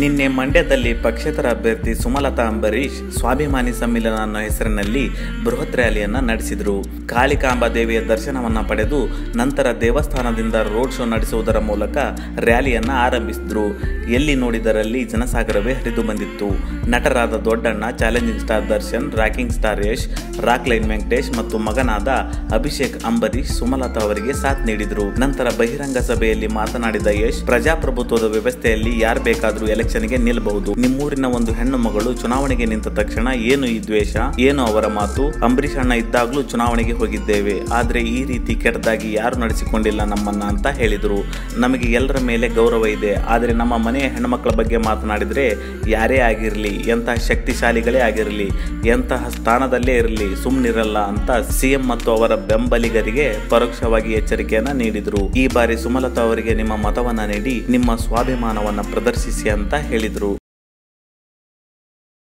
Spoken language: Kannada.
ನಿನ್ನೆ ಮಂಡ್ಯದಲ್ಲಿ ಪಕ್ಷೇತರ ಅಭ್ಯರ್ಥಿ ಸುಮಲತಾ ಅಂಬರೀಶ್ ಸ್ವಾಭಿಮಾನಿ ಸಮ್ಮಿಲನ ಅನ್ನೋ ಹೆಸರಿನಲ್ಲಿ ಬೃಹತ್ ರ್ಯಾಲಿಯನ್ನ ನಡೆಸಿದರು. ಕಾಳಿಕಾಂಬಾ ದೇವಿಯ ದರ್ಶನವನ್ನ ಪಡೆದು ನಂತರ ದೇವಸ್ಥಾನದಿಂದ ರೋಡ್ ಶೋ ನಡೆಸುವುದರ ಮೂಲಕ ರ್ಯಾಲಿಯನ್ನ ಆರಂಭಿಸಿದ್ರು. ಎಲ್ಲಿ ನೋಡಿದರಲ್ಲಿ ಜನಸಾಗರವೇ ಹರಿದು ಬಂದಿತ್ತು. ನಟರಾದ Doddanna, challenging star Darshan, rocking star Yash, rockline Venkatesh ಮತ್ತು ಮಗನಾದ ಅಭಿಷೇಕ್ ಅಂಬರೀಶ್ ಸುಮಲತಾ ಅವರಿಗೆ ಸಾಥ್ ನೀಡಿದರು. ನಂತರ ಬಹಿರಂಗ ಸಭೆಯಲ್ಲಿ ಮಾತನಾಡಿದ ಯಶ್, ಪ್ರಜಾಪ್ರಭುತ್ವದ ವ್ಯವಸ್ಥೆಯಲ್ಲಿ ಯಾರು ಬೇಕಾದರೂ ಎಲೆಕ್ಷನ್ಗೆ ನಿಲ್ಲಬಹುದು. ನಿಮ್ಮೂರಿನ ಒಂದು ಹೆಣ್ಣು ಮಗಳು ಚುನಾವಣೆಗೆ ನಿಂತ ತಕ್ಷಣ ಏನು ಈ ದ್ವೇಷ, ಏನು ಅವರ ಮಾತು? ಅಂಬರೀಶ್ ಅಣ್ಣ ಇದ್ದಾಗಲೂ ಚುನಾವಣೆಗೆ ಹೋಗಿದ್ದೇವೆ, ಆದ್ರೆ ಈ ರೀತಿ ಕೆಟ್ಟದಾಗಿ ಯಾರು ನಡೆಸಿಕೊಂಡಿಲ್ಲ ನಮ್ಮನ್ನ ಅಂತ ಹೇಳಿದರು. ನಮಗೆ ಎಲ್ಲರ ಮೇಲೆ ಗೌರವ ಇದೆ, ಆದರೆ ನಮ್ಮ ಮನೆಯ ಹೆಣ್ಮಕ್ಳ ಬಗ್ಗೆ ಮಾತನಾಡಿದ್ರೆ ಯಾರೇ ಆಗಿರಲಿ, ಎಂತಹ ಶಕ್ತಿಶಾಲಿಗಳೇ ಆಗಿರಲಿ, ಎಂತಹ ಸ್ಥಾನದಲ್ಲೇ ಇರಲಿ, ಸುಮ್ಮನಿರಲ್ಲ ಅಂತ ಸಿಎಂ ಮತ್ತು ಅವರ ಬೆಂಬಲಿಗರಿಗೆ ಪರೋಕ್ಷವಾಗಿ ಎಚ್ಚರಿಕೆಯನ್ನ ನೀಡಿದರು. ಈ ಬಾರಿ ಸುಮಲತಾ ಅವರಿಗೆ ನಿಮ್ಮ ಮತವನ್ನ ನೀಡಿ ನಿಮ್ಮ ಸ್ವಾಭಿಮಾನವನ್ನ ಪ್ರದರ್ಶಿಸಿ ಅಂತ ಹೇಳಿದರು.